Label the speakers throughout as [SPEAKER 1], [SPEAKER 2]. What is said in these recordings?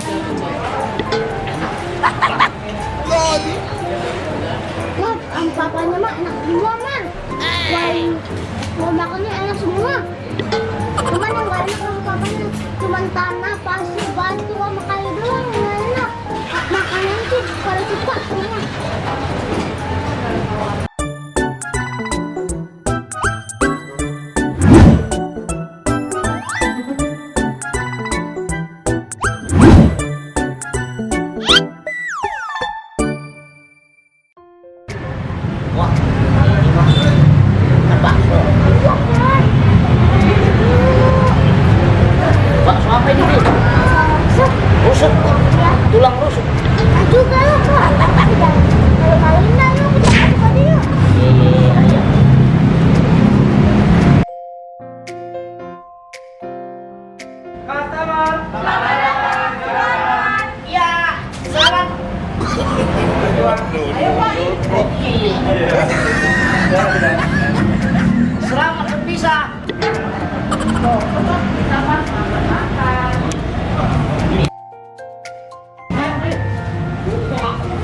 [SPEAKER 1] Wah, ang papanya mah enak semua, Man. Wah, mau makannya enak semua. Cuman yang gak enak sama papanya cuman tanah, pasir, batu, sama kayu doang yang gak enak. Makanan tuh pada suka semua.
[SPEAKER 2] Wah, ini mah bakso. Bakso apa ini, Bi? Rusuk. Tulang rusuk.
[SPEAKER 1] Aduh, kalau malu-maluin ayo kita masuk aja yuk.
[SPEAKER 2] Iya, ayo. Selamat berpisah.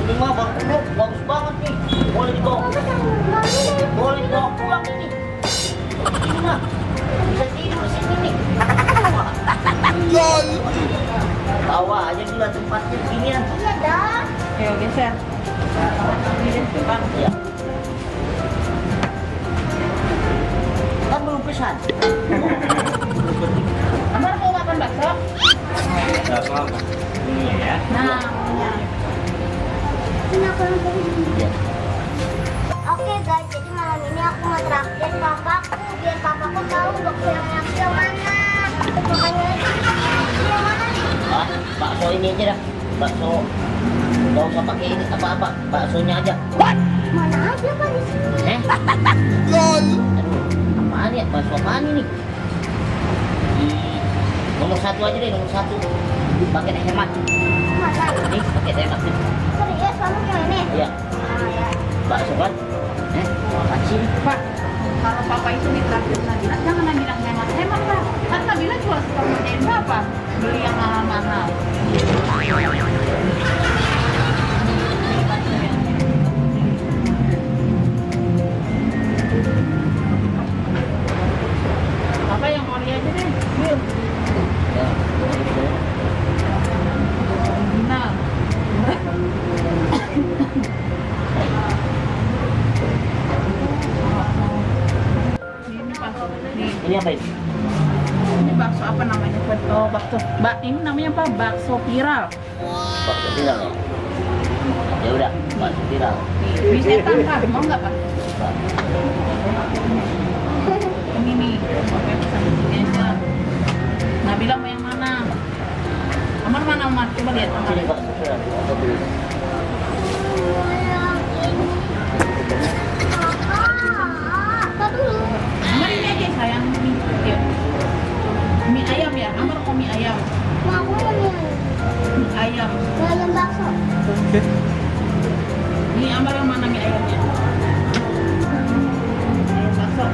[SPEAKER 2] Ini mah bagus banget nih. Boleh dibawa. Boleh dibawa pulang ini. Ini mah bisa tidur di sini nih. Bawa aja dulu tempatnya beginian.
[SPEAKER 1] Iya dah.
[SPEAKER 3] Ayo geser. Ini depan.
[SPEAKER 2] Iya. Kan belum pesan.
[SPEAKER 3] Amar mau makan bakso?
[SPEAKER 2] Ini ya.
[SPEAKER 3] Nah, ya.
[SPEAKER 1] Kenapa lu
[SPEAKER 2] Iya.
[SPEAKER 1] Oke guys, jadi malam ini aku mau traktir papaku biar papaku tahu bakso yang enak yang mana. Makanya yang mana nih?
[SPEAKER 2] Ah, bakso ini aja dah. Bakso. Gak usah pakai ini apa-apa. Baksonya aja.
[SPEAKER 1] Mana aja Pak di sini?
[SPEAKER 2] Aduh, apaan ya? Bakso apaan ini? Nomor 1 aja deh, nomor 1. Pakai hemat.
[SPEAKER 1] Mana?
[SPEAKER 2] Nih, pakai hemat nih.
[SPEAKER 1] Serius kamu yang ini?
[SPEAKER 2] Iya.
[SPEAKER 1] Ah ya.
[SPEAKER 2] Bakso kan? Apaan sih?
[SPEAKER 3] Pak, kalau papa itu ditraktir Nabila, jangan bilang hemat-hemat Pak. Kan Nabila juga suka ngerjain Papa beli yang mahal-mahal. Papa yang ori aja deh, Bil.
[SPEAKER 2] Ya.
[SPEAKER 3] Nah, ini Pak, nih.
[SPEAKER 2] Ini apa ini?
[SPEAKER 3] Ini bakso apa namanya? Oh, bakso. Ini namanya apa? Bakso viral.
[SPEAKER 2] Bakso viral ya? Ya udah, bakso viral.
[SPEAKER 3] Nih, bisa Pak. Mau nggak Pak? Ini nih. Oke, pesan di sini aja. Nabila mau yang mana? Amar mana Amar? Coba lihat Amar.
[SPEAKER 2] Ini bakso viral. Bakso viral.
[SPEAKER 1] Apa dulu?
[SPEAKER 3] Amar ini aja sayang. Nih, lihat. Mie ayam ya? Amar mau mie ayam.
[SPEAKER 1] Mau aku mau yang
[SPEAKER 3] Mie ayam.
[SPEAKER 1] ayam bakso.
[SPEAKER 3] Ini Amar yang mana mie ayamnya? Ayam bakso.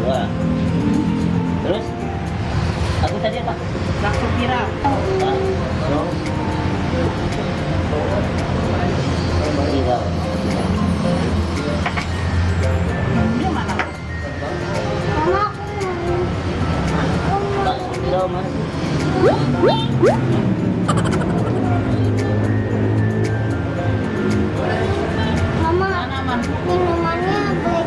[SPEAKER 2] Dua. Terus? Aku tadi apa?
[SPEAKER 3] Bakso viral.
[SPEAKER 2] Bakso viral.
[SPEAKER 3] Ini mana?
[SPEAKER 1] Mama aku mau.
[SPEAKER 2] Bakso viral mana sih?
[SPEAKER 1] Mama,
[SPEAKER 3] Mana Amar?
[SPEAKER 1] minumannya baik.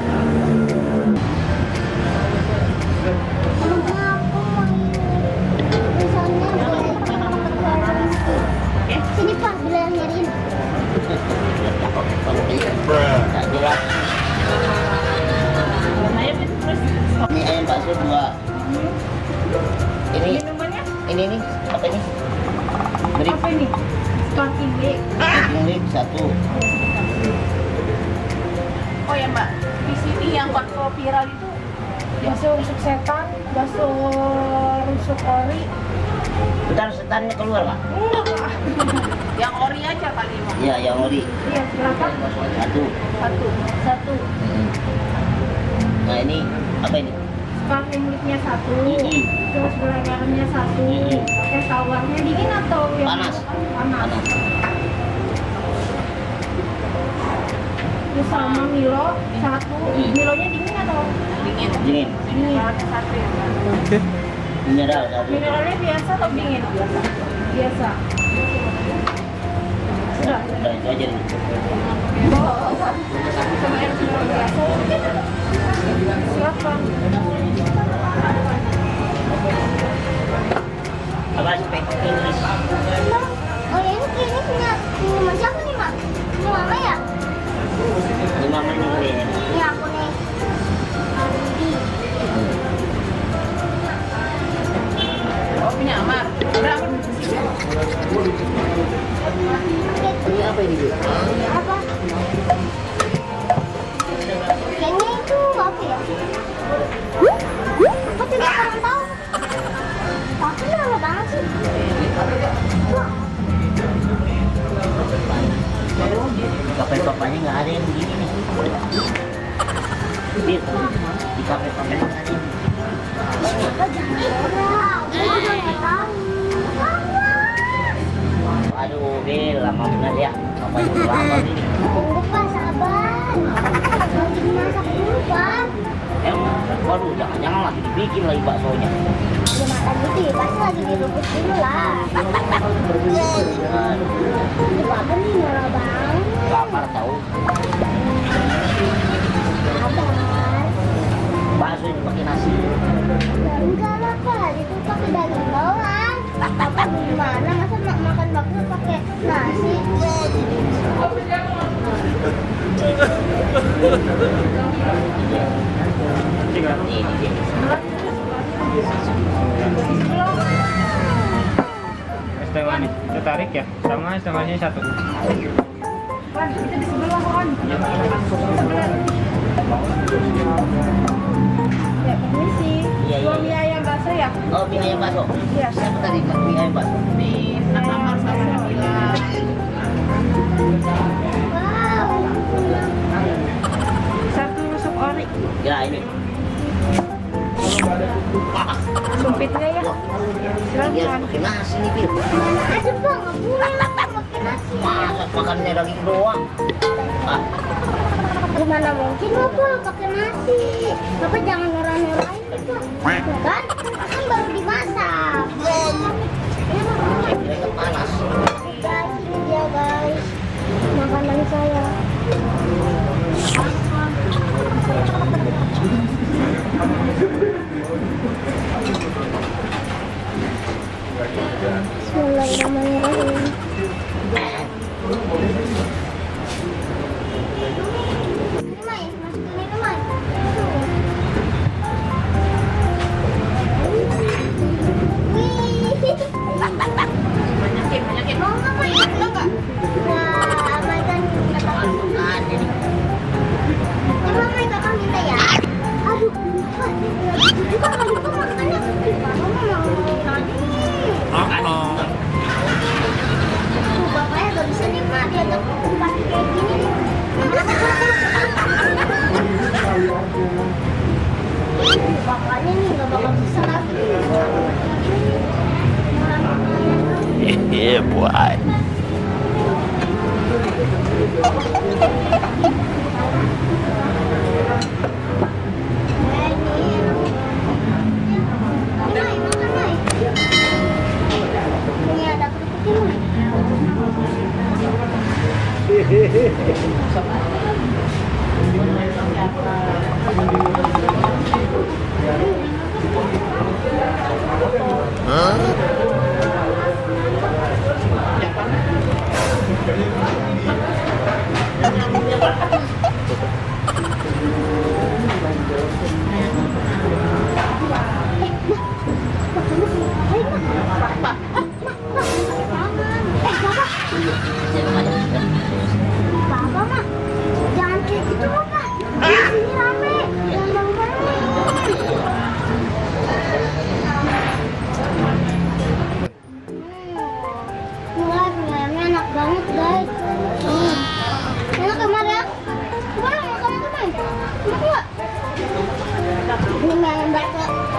[SPEAKER 1] Mama aku mau misalnya baik.
[SPEAKER 3] Oke.
[SPEAKER 1] Sini Pak, bila yang nyariin.
[SPEAKER 2] Tak jelas.
[SPEAKER 3] Ayam itu terus.
[SPEAKER 2] Ini ayam bakso 2. Ini
[SPEAKER 3] Minumannya
[SPEAKER 2] nih apa ini? Beri
[SPEAKER 3] apa ini? Kaki B.
[SPEAKER 2] ini 1.
[SPEAKER 3] Oh ya Mbak, di sini yang bakso viral itu bakso rusuk setan, bakso rusuk ori.
[SPEAKER 2] Bentar setannya keluar Pak.
[SPEAKER 3] Enggak Pak. Yang ori aja kali Mbak.
[SPEAKER 2] Iya yang ori.
[SPEAKER 3] Iya berapa?
[SPEAKER 2] 1.
[SPEAKER 3] Satu.
[SPEAKER 2] Nah ini apa ini?
[SPEAKER 4] pakai mulutnya satu, terus gula garamnya satu, es tawarnya dingin atau yang
[SPEAKER 2] Panas.
[SPEAKER 4] Panas. Terus sama Milo satu, Milonya dingin atau
[SPEAKER 3] Dingin.
[SPEAKER 2] Dingin.
[SPEAKER 4] dingin? Satu ya.
[SPEAKER 2] Mineral satu.
[SPEAKER 4] Mineralnya biasa atau dingin? Biasa. Sudah.
[SPEAKER 2] Udah itu aja nih.
[SPEAKER 4] Satu sama air mineral biasa. Silakan.
[SPEAKER 2] Apa speak English?
[SPEAKER 1] Oh ya ini punya minuman siapa nih mak? Ini mama ya?
[SPEAKER 2] 5 menit kayaknya.
[SPEAKER 1] Ini aku nih. Adi.
[SPEAKER 3] Oh, punya Amar. Berapa?
[SPEAKER 2] Ini apa ini, Bu?
[SPEAKER 1] Apa? Kayaknya itu apa ya? Kok tidak pernah tahu? Tapi lama banget sih. Wah,
[SPEAKER 2] Kafe papanya nggak ada yang begini nih. Bil, di kafe papanya nggak ada yang
[SPEAKER 1] apa jangan aku juga nggak tahu.
[SPEAKER 2] Aduh, Bil, lama bener ya. Papanya udah lama nih.
[SPEAKER 1] Tunggu Pak, sabar. Lagi dimasak dulu Pak.
[SPEAKER 2] Waduh, jangan-jangan lagi dibikin lagi baksonya.
[SPEAKER 1] Ya makan gitu ya, pasti lagi direbus dulu lah. Ini Bapak nih marah banget.
[SPEAKER 2] Lapar tahu.
[SPEAKER 1] Sabar.
[SPEAKER 2] Bakso ini pakai nasi.
[SPEAKER 1] Ya enggak lah Pak, itu pakai daging doang. Apa gimana? Masa makan bakso pakai nasi?
[SPEAKER 2] Ini dia.
[SPEAKER 5] Es teh manis itu tarik ya, sama es teh manisnya satu.
[SPEAKER 4] Wan, kita di sebelah Wan. Sebelah. Ya, permisi.
[SPEAKER 2] Iya, iya,
[SPEAKER 4] Dua mie
[SPEAKER 2] iya.
[SPEAKER 4] ayam bakso ya?
[SPEAKER 2] Oh, mie ayam bakso.
[SPEAKER 4] Iya.
[SPEAKER 2] Siapa tadi mie ayam bakso?
[SPEAKER 3] Di Amar sama Nabila.
[SPEAKER 1] Wow.
[SPEAKER 4] Satu rusuk ori.
[SPEAKER 2] Ya ini.
[SPEAKER 4] Sumpit nggak ya?
[SPEAKER 2] Dia
[SPEAKER 4] Silakan.
[SPEAKER 2] pakai nasi nih, Bil.
[SPEAKER 1] Mana ada Bang, nggak boleh lah pakai nasi.
[SPEAKER 2] Masa makannya daging doang? Ah,
[SPEAKER 1] Gimana mungkin Bapak pakai nasi? Bapak jangan nurah-nurahin itu. Ya kan? Kan baru dimasak.
[SPEAKER 2] saya kira ikan panas.
[SPEAKER 1] Guys, ini dia guys. Makanan saya. Bismillahirrahmanirrahim. Ini main, masukin ini main. Wih.
[SPEAKER 3] Banyakin.
[SPEAKER 1] Mau nggak main? Mau nggak? Wah, mainkan kata
[SPEAKER 2] Ah, jadi
[SPEAKER 1] Coba main kakak minta ya. Aduh, Pak, itu juga nggak lupa makannya. Mama mau lagi. Tuh, bapaknya gak bisa nih Mak, diajak pakai kayak gini nih. Bapaknya nih gak bakal bisa lagi.
[SPEAKER 2] yeah, boy.
[SPEAKER 1] Ini ada kerupuknya Papa, Mak, jangan kayak gitu, Pak. Di sini rame. Jangan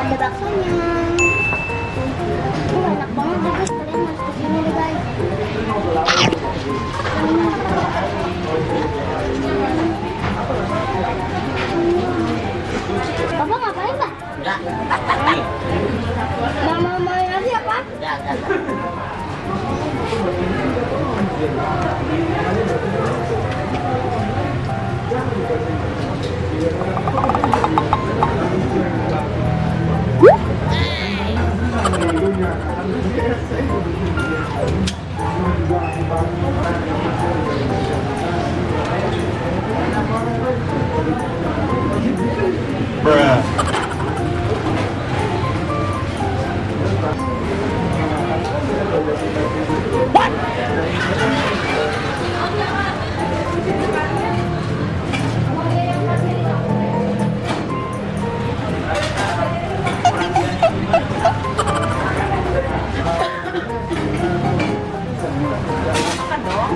[SPEAKER 1] ada baksonya. Enak banget deh guys, kalian harus kesini deh guys. Papa ngapain Pak?
[SPEAKER 2] Enggak. Nih,
[SPEAKER 1] Mau main lagi apa?
[SPEAKER 2] enggak.
[SPEAKER 3] Makan dong.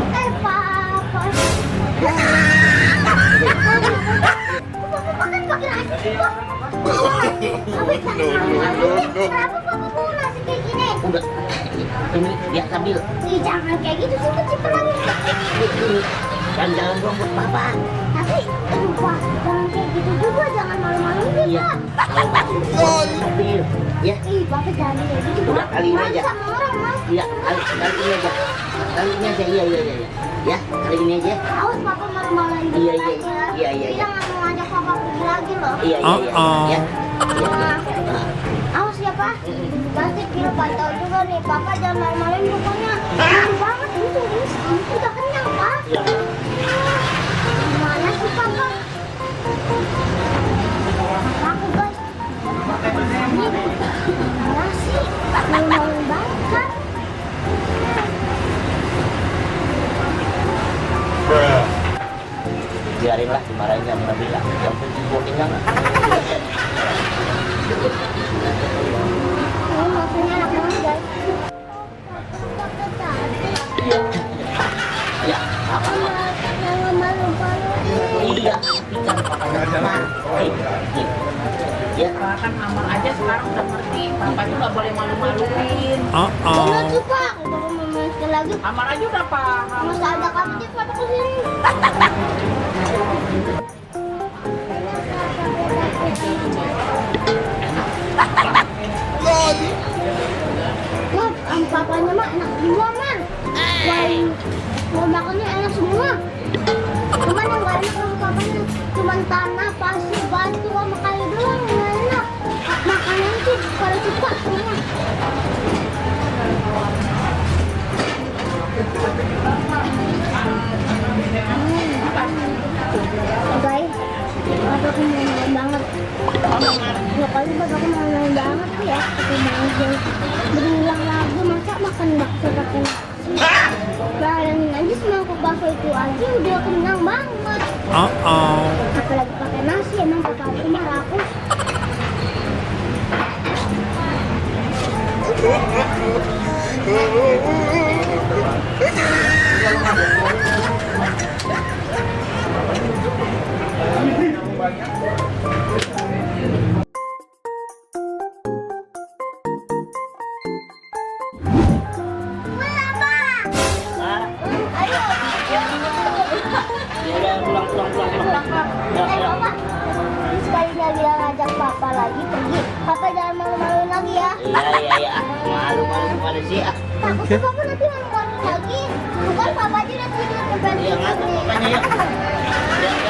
[SPEAKER 1] Papa. Papa makan pakai nasi kok. Kenapa Papa mau nasi kayak gini?
[SPEAKER 2] Udah. Ini dia sambil
[SPEAKER 1] Ih, jangan kayak gitu sih kecil lagi.
[SPEAKER 2] ini kan jalan dong buat papa.
[SPEAKER 1] Tapi lupa, jangan kayak gitu juga, jangan malu-maluin
[SPEAKER 2] Iya.
[SPEAKER 1] Pak.
[SPEAKER 2] Sambil. Ya.
[SPEAKER 1] Ih, Bapak jangan kayak gitu.
[SPEAKER 2] Udah, kali ini
[SPEAKER 1] Malu
[SPEAKER 2] aja.
[SPEAKER 1] sama orang, Mas.
[SPEAKER 2] Iya, kali ini aja. Kali ini aja. Iya. Ya, kali ini aja.
[SPEAKER 1] Awas Papa malu-maluin dikit
[SPEAKER 2] Iya.
[SPEAKER 1] aja. Bilang nggak mau ngajak Papa pergi lagi loh.
[SPEAKER 2] Iya. Ya.
[SPEAKER 1] Awas ya Pak. Nanti kita pantau juga nih. Papa jangan malu-maluin pokoknya. Malu banget ini udah kenyang Pak.
[SPEAKER 2] Iya.
[SPEAKER 1] Gimana sih Papa? Aku guys. Ini nasi malu-maluin banget kan?
[SPEAKER 2] Biarinlah dimarahin sama Nabila. Yang penting gua kenyang.
[SPEAKER 1] Ini maksudnya enak banget guys.
[SPEAKER 2] Ya, apa?
[SPEAKER 1] Jangan malu-maluin.
[SPEAKER 2] Iya, ikan papanya sama. Ya,
[SPEAKER 3] Kan Amar aja sekarang udah ngerti. Papa itu nggak boleh malu-maluin.
[SPEAKER 1] Bener sih Pak. Kalau mau sekali lagi
[SPEAKER 3] Amar aja udah paham.
[SPEAKER 1] masa ada kamu di foto kesini. Wah, papanya mah enak semua man. Wah, mau makannya enak semua. Cuman yang gak enak sama papanya cuman tanah, pasir, batu, sama kayu doang yang gak enak. Makanan sih pada suka semua. Guys, bapakku main banget. Ya kali bapakku main banget sih ya. Ketemu aja. Berulang lagi masa makan bakso pakai nasi. Bayangin aja semangkuk bakso itu aja udah kenyang banget. Apalagi pakai nasi, emang papa aku mah rakus.
[SPEAKER 2] ya udah pulang. Ya.
[SPEAKER 1] Papa, sekali lagi ngajak papa lagi pergi. Papa jangan malu-maluin lagi ya.
[SPEAKER 2] Iya. Malu pada sih.
[SPEAKER 1] Takut tuh papa nanti malu-maluin lagi. Bukan papa aja nanti
[SPEAKER 2] Iya, ngatur papanya ya. Ya.